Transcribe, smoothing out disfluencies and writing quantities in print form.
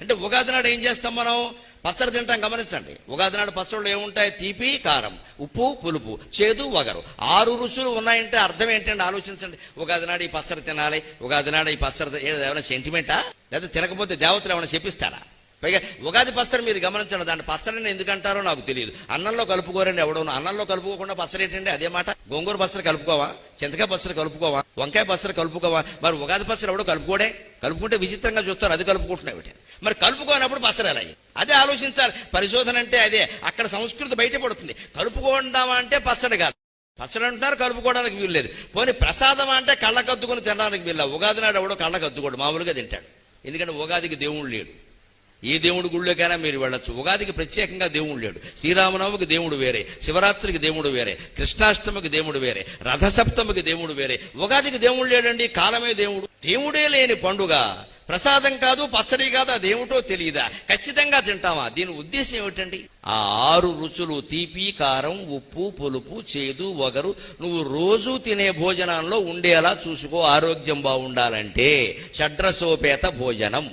అంటే ఉగాది నాడు ఏం చేస్తాం మనం? పచ్చడి తింటాం. గమనించండి, ఉగాది నాడు పచ్చళ్ళు ఏముంటాయి? తీపి, కారం, ఉప్పు, పులుపు, చేదు, వగరు. 6 రుచులు ఉన్నాయంటే అర్థం ఏంటంటే ఆలోచించండి. ఉగాది నాడు ఈ పచ్చడి తినాలి, ఉగాది నాడు ఈ పచ్చడి ఏమైనా సెంటిమెంటా? లేదా తినకపోతే దేవతలు ఏమైనా చెప్పిస్తారా? పైగా ఉగాది పచ్చడి మీరు గమనించండి, దాన్ని పచ్చడిని ఎందుకంటారో నాకు తెలియదు. అన్నంలో కలుపుకోరండి ఎవడోను. అన్నంలో కలుపుకోకుండా పచ్చడి ఏంటండి? అదే మాట. గోంగూర పచ్చడి కలుపుకోవా? చింతకాయ పచ్చడి కలుపుకోవా? వంకాయ పచ్చడి కలుపుకోవా? మరి ఉగాది పచ్చడి ఎవడో కలుపుకోడే? కలుపుకుంటే విచిత్రంగా చూస్తారు, అది కలుపుకుంటున్నాయి. మరి కలుపుకోనప్పుడు పచ్చడి ఎలా? అదే ఆలోచించాలి. పరిశోధన అంటే అదే. అక్కడ సంస్కృతి బయటపడుతుంది. కలుపుకుంటామా అంటే పచ్చడి కాదు. పచ్చడి అంటున్నారు, కలుపుకోవడానికి వీలు లేదు. పోనీ ప్రసాదం అంటే కళ్ళకద్దుకొని తినడానికి వీళ్ళ. ఉగాది నాడు ఎవడో కళ్ళకద్దుకోడు, మామూలుగా తింటాడు. ఎందుకంటే ఉగాదికి దేవుడు లేడు. ఏ దేవుడి గుళ్ళోకైనా మీరు వెళ్ళొచ్చు. ఉగాదికి ప్రత్యేకంగా దేవుడు లేడు. శ్రీరామనవమికి దేవుడు వేరే, శివరాత్రికి దేవుడు వేరే, కృష్ణాష్టమికి దేవుడు వేరే, రథసప్తమికి దేవుడు వేరే. ఉగాదికి దేవుడు లేడండి, కాలమే దేవుడు. దేవుడే లేని పండుగ ప్రసాదం కాదు, పచ్చడి కాదు, అదేమిటో తెలియదా? ఖచ్చితంగా తింటామా? దీని ఉద్దేశం ఏమిటండి? ఆ 6 రుచులు తీపి, కారం, ఉప్పు, పులుపు, చేదు, వగరు నువ్వు రోజు తినే భోజనంలో ఉండేలా చూసుకో. ఆరోగ్యం బాగుండాలంటే షడ్రసోపేత భోజనం.